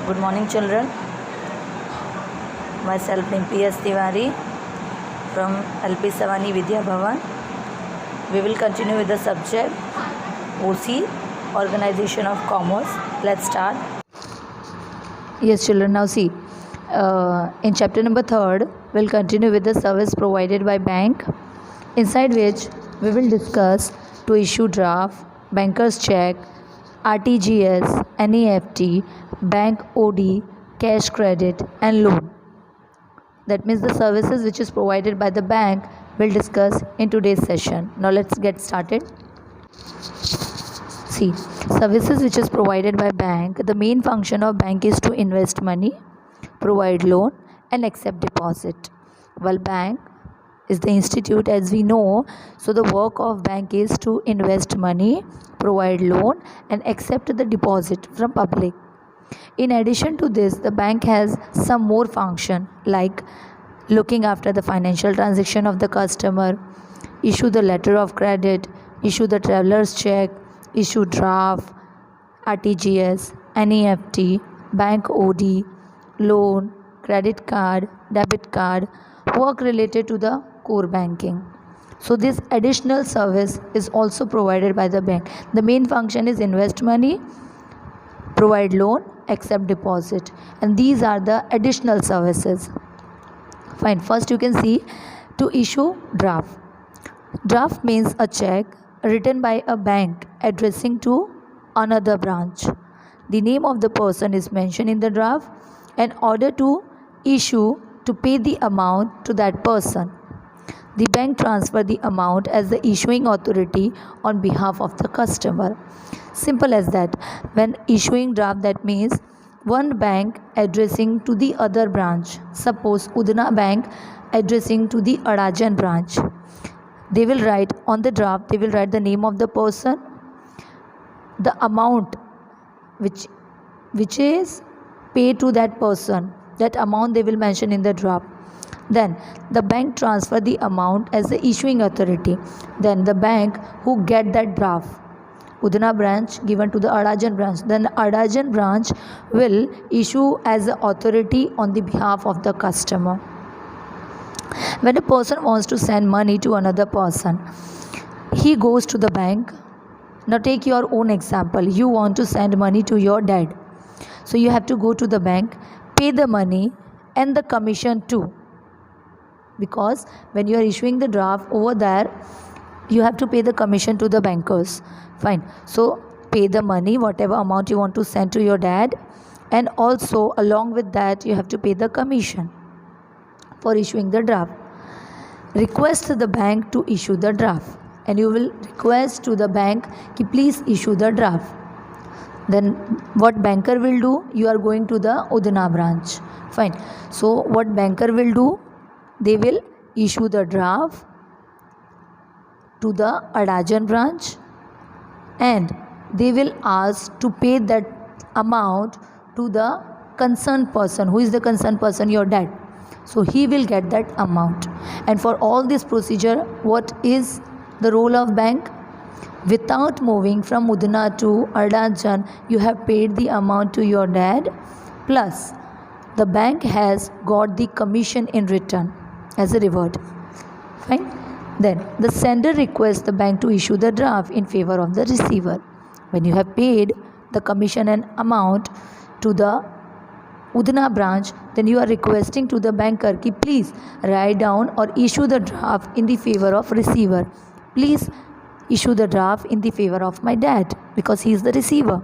Good morning, children. Myself name P.S. Tiwari from LP Savani Vidya Bhavan. We will continue with the subject OC, Organization of Commerce. Let's start. Yes, children. Now see, in chapter number 3rd, we'll continue with the service provided by bank, inside which we will discuss to issue draft, banker's check, RTGS, NEFT, bank OD, cash credit and loan. That means the services which is provided by the bank we'll discuss in today's session. Now let's get started. See, services which is provided by bank, the main function of bank is to invest money, provide loan and accept deposit. While bank is the institute, as we know, so the work of bank is to invest money, provide loan and accept the deposit from public. In addition to this, the bank has some more function like looking after the financial transaction of the customer, issue the letter of credit, issue the traveler's check, issue draft, RTGS, NEFT, bank OD, loan, credit card, debit card, work related to the core banking. So this additional service is also provided by the bank. The main function is invest money, provide loan, accept deposit, and these are the additional services. Fine. First you can see to issue draft. Draft means a check written by a bank addressing to another branch. The name of the person is mentioned in the draft and order to issue to pay the amount to that person. The bank transfer the amount as the issuing authority on behalf of the customer. Simple as that. When issuing draft, that means one bank addressing to the other branch. Suppose Udana Bank addressing to the Adajan branch. They will write on the draft, they will write the name of the person, the amount which is paid to that person. That amount they will mention in the draft. Then the bank transfer the amount as the issuing authority. Then the bank who get that draft, Udana branch given to the Adajan branch, then Adajan branch will issue as the authority on the behalf of the customer. When a person wants to send money to another person, he goes to the bank. Now take your own example. You want to send money to your dad. So you have to go to the bank, pay the money and the commission too. Because when you are issuing the draft over there, you have to pay the commission to the bankers. Fine. So pay the money, whatever amount you want to send to your dad, and also along with that you have to pay the commission for issuing the draft. Request the bank to issue the draft, and you will request to the bank ki please issue the draft. Then what banker will do? You are going to the Udana branch. Fine. So what banker will do? They will issue the draft to the Adajan branch and they will ask to pay that amount to the concerned person. Who is the concerned person? Your dad. So he will get that amount. And for all this procedure, what is the role of bank? Without moving from Udana to Adajan, you have paid the amount to your dad, plus the bank has got the commission in return as a reward. Fine. Then the sender requests the bank to issue the draft in favor of the receiver. When you have paid the commission and amount to the Udana branch, then you are requesting to the banker ki please write down or issue the draft in the favor of receiver. Please issue the draft in the favor of my dad because he is the receiver.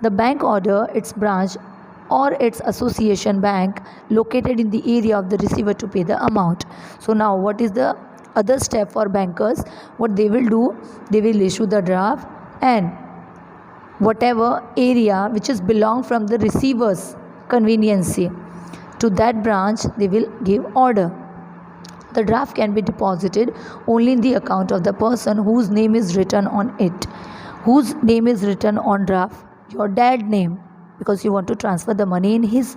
The bank order its branch or its association bank located in the area of the receiver to pay the amount. So now what is the other step for bankers? What they will do, they will issue the draft and whatever area which is belong from the receiver's conveniency, to that branch they will give order. The draft can be deposited only in the account of the person whose name is written on it. Whose name is written on draft? Your dad's name, because you want to transfer the money in his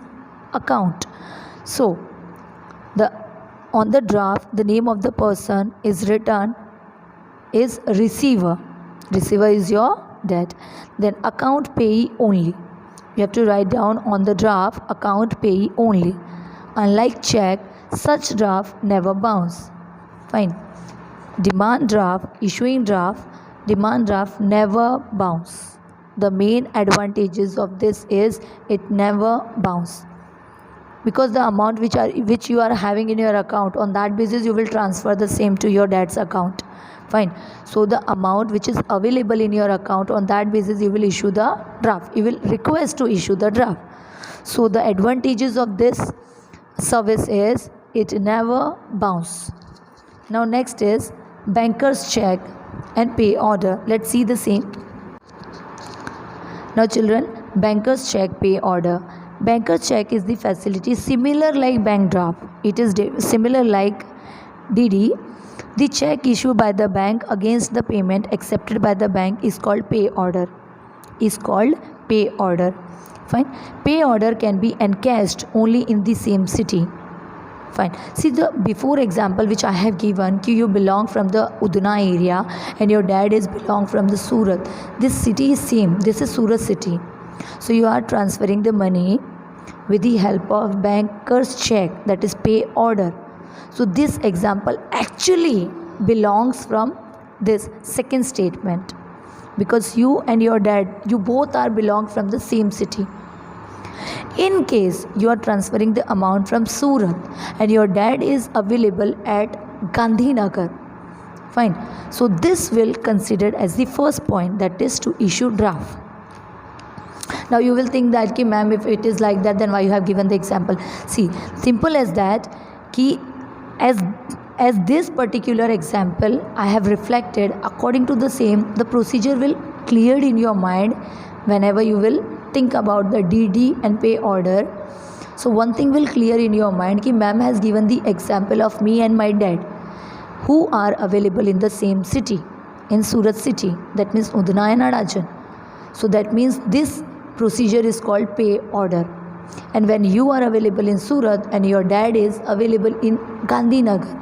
account. So on the draft the name of the person is written is receiver. Receiver is your dad. Then account payee only. You have to write down on the draft account payee only. Unlike check, such draft never bounce. Fine. Demand draft, issuing draft, demand draft never bounce. The main advantages of this is it never bounce, because the amount which you are having in your account, on that basis you will transfer the same to your dad's account. Fine. So the amount which is available in your account, on that basis you will issue the draft, you will request to issue the draft. So the advantages of this service is it never bounce. Now next is banker's check and pay order. Let's see the same. Now children, banker's check pay order. Banker's check is the facility similar like bank draft. It is similar like DD. The check issued by the bank against the payment accepted by the bank is called pay order. Fine. Pay order can be encashed only in the same city. Fine. See the before example which I have given, you belong from the Udna area and your dad is belong from the Surat. This city is same. This is Surat city. So you are transferring the money with the help of banker's check, that is pay order. So this example actually belongs from this second statement, because you and your dad, you both are belong from the same city. In case you are transferring the amount from Surat and your dad is available at Gandhinagar, fine. So this will considered as the first point, that is to issue draft. Now you will think that ki ma'am, if it is like that, then why you have given the example? See, simple as that, ki as this particular example I have reflected, according to the same, the procedure will cleared in your mind whenever you will think about the DD and pay order. So one thing will clear in your mind ki ma'am has given the example of me and my dad who are available in the same city, in Surat city, that means Udna and Adajan. So that means this procedure is called pay order. And when you are available in Surat and your dad is available in Gandhinagar,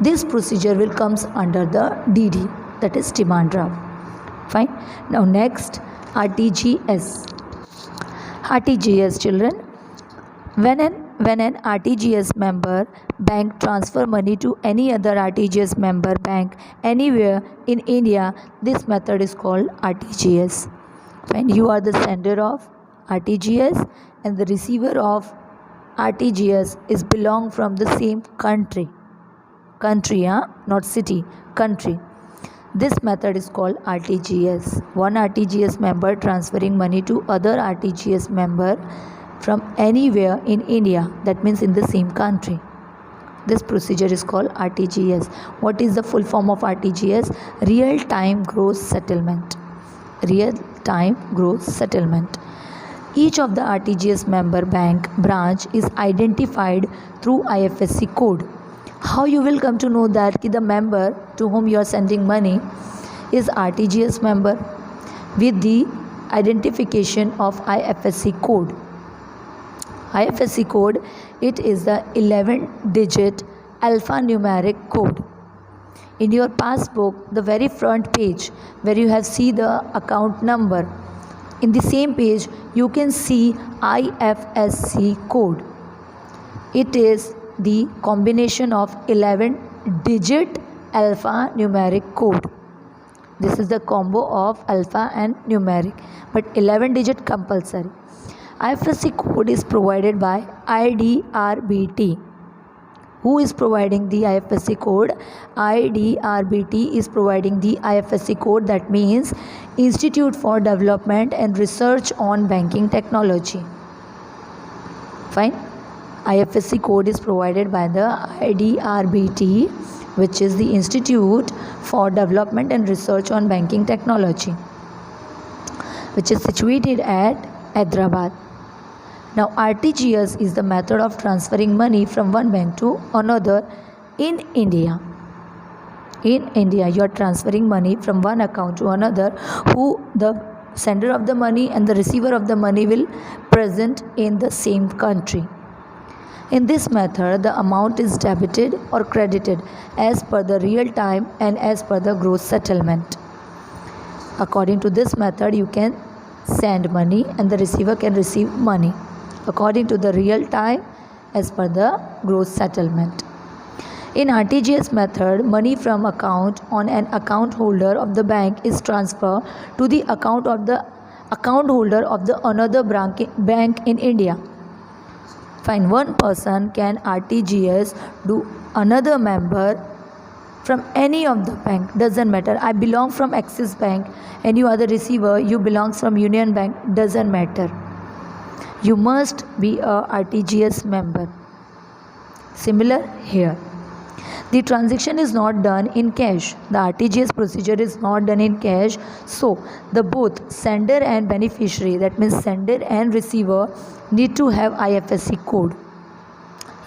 this procedure will comes under the DD, that is demand draft. Fine. Now next, RTGS. RTGS children. When an RTGS member bank transfer money to any other RTGS member bank anywhere in India, this method is called RTGS. When you are the sender of RTGS and the receiver of RTGS is belong from the same country, not city, country. This method is called RTGS. One RTGS member transferring money to other RTGS member from anywhere in India, that means in the same country. This procedure is called RTGS. What is the full form of RTGS? Real time gross settlement. Real time gross settlement. Each of the RTGS member bank branch is identified through IFSC code. How you will come to know that the member to whom you are sending money is RTGS member? With the identification of IFSC code. IFSC code, it is the 11-digit alphanumeric code. In your passbook, the very front page where you have see the account number, in the same page you can see IFSC code. It is the combination of 11-digit alphanumeric code. This is the combo of alpha and numeric, but 11-digit compulsory. IFSC code is provided by IDRBT. Who is providing the IFSC code? IDRBT is providing the IFSC code, that means Institute for Development and Research on Banking Technology. Fine. IFSC code is provided by the IDRBT, which is the Institute for Development and Research on Banking Technology, which is situated at Hyderabad. Now RTGS is the method of transferring money from one bank to another in India. In India, you are transferring money from one account to another, who the sender of the money and the receiver of the money will present in the same country. In this method, the amount is debited or credited as per the real time and as per the gross settlement. According to this method, you can send money and the receiver can receive money according to the real time as per the gross settlement. In RTGS method, money from account on an account holder of the bank is transferred to the account of the account holder of the another bank in India. Fine, one person can RTGS do another member from any of the bank, doesn't matter. I belong from Axis Bank and you are the receiver, you belongs from Union Bank, doesn't matter. You must be a RTGS member. Similar here. The transaction is not done in cash. The RTGS procedure is not done in cash. So the both sender and beneficiary, that means sender and receiver, need to have IFSC code.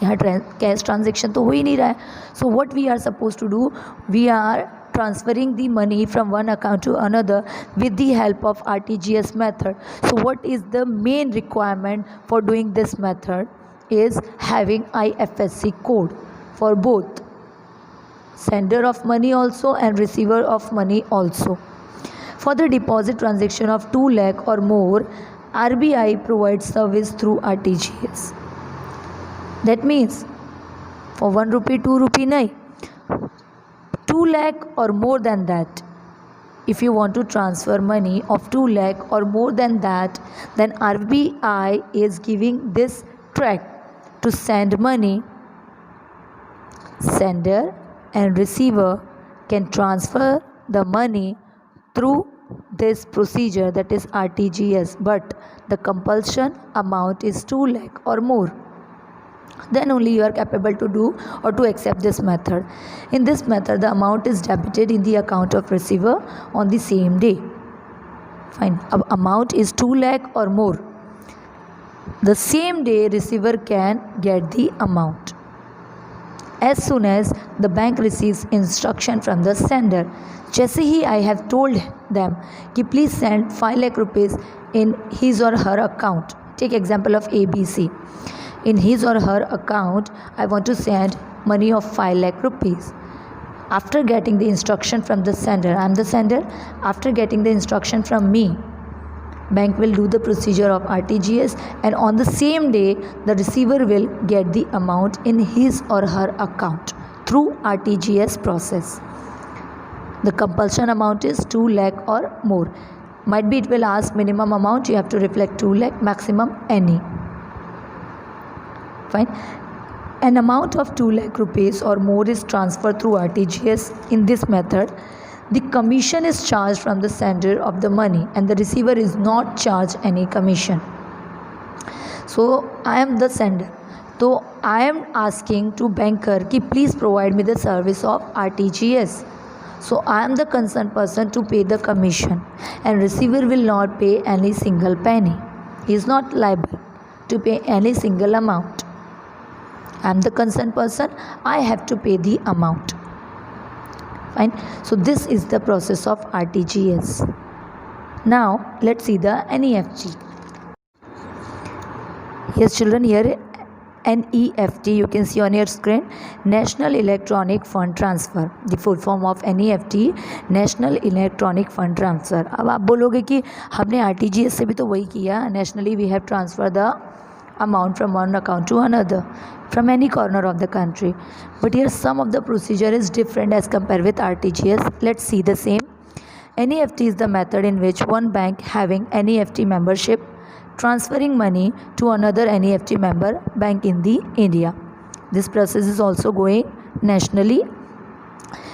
यहाँ cash transaction तो हो ही नहीं रहा है. So what we are suppose to do, we are transferring the money from one account to another with the help of RTGS method. So what is the main requirement for doing this method is having IFSC code for both sender of money also and receiver of money also. For the deposit transaction of 2 lakh or more, RBI provides service through RTGS. That means for 1 rupee, 2 rupee nahi, 2 lakh or more than that. If you want to transfer money of 2 lakh or more than that, then RBI is giving this track to send money. Sender and receiver can transfer the money through this procedure, that is RTGS, but the compulsion amount is 2 lakh or more. Then only you are capable to do or to accept this method. In this method, the amount is debited in the account of receiver on the same day. Fine. Amount is 2 lakh or more. The same day receiver can get the amount. As soon as the bank receives instruction from the sender, जैसे ही I have told them कि please send 5 lakh rupees in his or her account. Take example of ABC. In his or her account, I want to send money of 5 lakh rupees. After getting the instruction from the sender, I am the sender. After getting the instruction from me, bank will do the procedure of RTGS, and on the same day, the receiver will get the amount in his or her account through RTGS process. The compulsion amount is 2 lakh or more. Might be it will ask minimum amount, you have to reflect 2 lakh, maximum any. Fine. An amount of 2 lakh rupees or more is transferred through RTGS. In this method, the commission is charged from the sender of the money and the receiver is not charged any commission. So I am the sender. So I am asking to banker कि please provide me the service of RTGS. So I am the concerned person to pay the commission and receiver will not pay any single penny. He is not liable to pay any single amount. I am the concerned person, I have to pay the amount. Fine. So this is the process of RTGS. Now let's see the NEFT. Yes children, here NEFT you can see on your screen, National Electronic Fund Transfer. The full form of NEFT, National Electronic Fund Transfer. अब आप बोलोगे कि हमने RTGS से भी तो वही किया. Nationally we have transferred the amount from one account to another from any corner of the country, but here some of the procedure is different as compared with RTGS. Let's see the same. NEFT is the method in which one bank having NEFT membership transferring money to another NEFT member bank in the India. This process is also going nationally.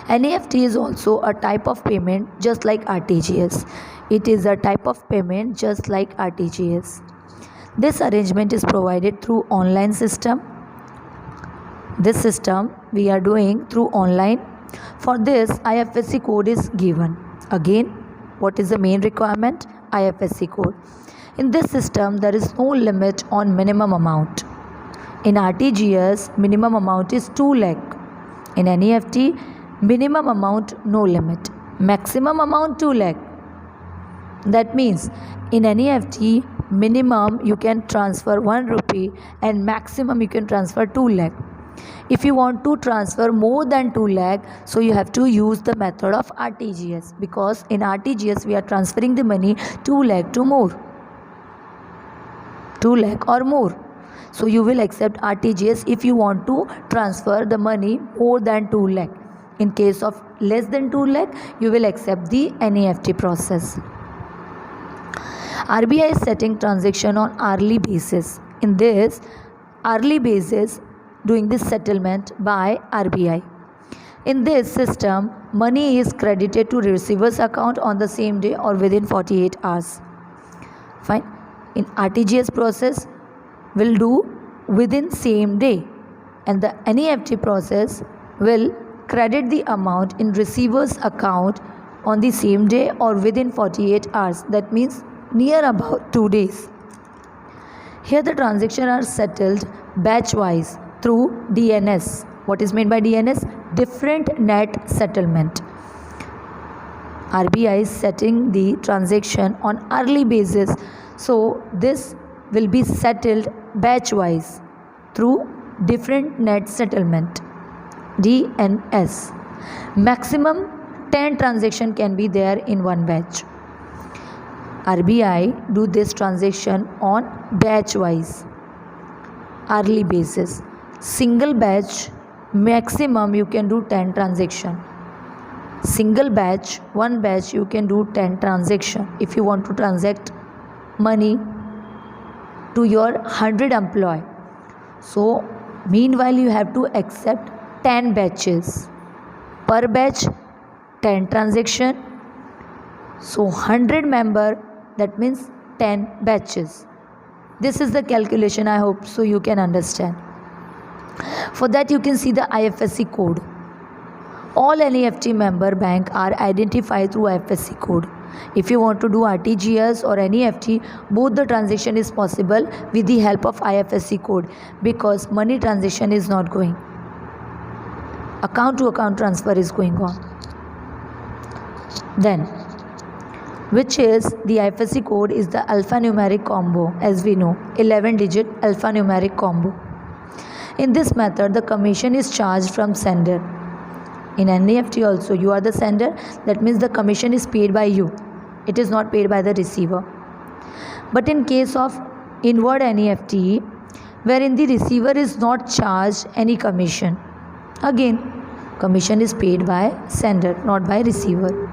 NEFT is also a type of payment just like RTGS. It is a type of payment just like RTGS. This arrangement is provided through online system. This system we are doing through online. For this, IFSC code is given. Again, what is the main requirement? IFSC code. In this system, there is no limit on minimum amount. In RTGS, minimum amount is 2 lakh. In NEFT, minimum amount no limit. Maximum amount 2 lakh. That means in NEFT, minimum you can transfer 1 rupee and maximum you can transfer 2 lakh. If you want to transfer more than 2 lakh, so you have to use the method of RTGS, because in RTGS we are transferring the money 2 lakh to more, 2 lakh or more. So you will accept RTGS if you want to transfer the money more than 2 lakh. In case of less than 2 lakh, you will accept the NEFT process. RBI is setting transaction on hourly basis. In this hourly basis, doing this settlement by RBI. In this system, money is credited to receiver's account on the same day or within 48 hours. Fine. In RTGS process, will do within same day, and the NEFT process will credit the amount in receiver's account on the same day or within 48 hours. That means near about 2 days. Here the transactions are settled batch wise through DNS. What is meant by DNS? Different net settlement. RBI is setting the transaction on hourly basis, so this will be settled batch wise through different net settlement, DNS. Maximum 10 transactions can be there in one batch. RBI do this transaction on batch wise, hourly basis. Single batch, maximum you can do 10 transactions. Single batch, one batch you can do 10 transactions. If you want to transact money to your 100 employee, so meanwhile you have to accept 10 batches. Per batch 10 transaction, so 100 member, that means 10 batches. This is the calculation. I hope so you can understand. For that you can see the IFSC code. All NEFT member bank are identified through IFSC code. If you want to do RTGS or NEFT, both the transaction is possible with the help of IFSC code, because money transaction is not going. Account to account transfer is going on. Then, which is the IFSC code is the alphanumeric combo, as we know, 11-digit alphanumeric combo. In this method, the commission is charged from sender. In NEFT also, you are the sender, that means the commission is paid by you. It is not paid by the receiver. But in case of inward NEFT, wherein the receiver is not charged any commission, again, commission is paid by sender, not by receiver.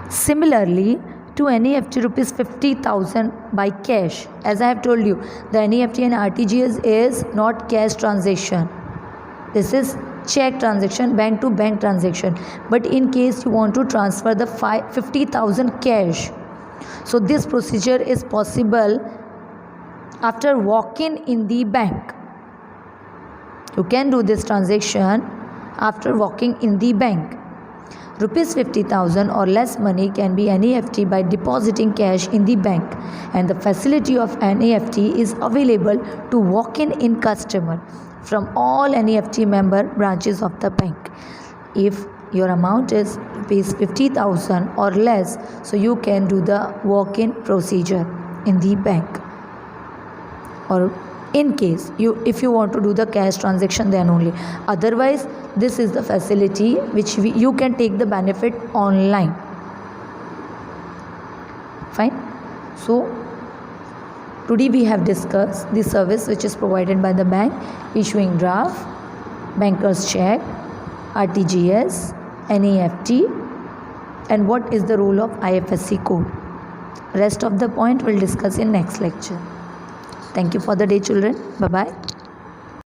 Similarly, to NEFT rupees 50,000 by cash, as I have told you, the NEFT and RTGS is not cash transaction. This is check transaction, bank to bank transaction. But in case you want to transfer the 50,000 cash, so this procedure is possible after walking in the bank. You can do this transaction after walking in the bank. Rupees 50,000 or less money can be NEFT by depositing cash in the bank, and the facility of NEFT is available to walk-in customer from all NEFT member branches of the bank. If your amount is rupees 50,000 or less, so you can do the walk-in procedure in the bank. Or in case if you want to do the cash transaction, then only. Otherwise, this is the facility which you can take the benefit online. Fine. So today we have discussed the service which is provided by the bank: issuing draft, banker's check, RTGS, NEFT, and what is the role of IFSC code. Rest of the point we'll discuss in next lecture. Thank you for the day, children. Bye bye.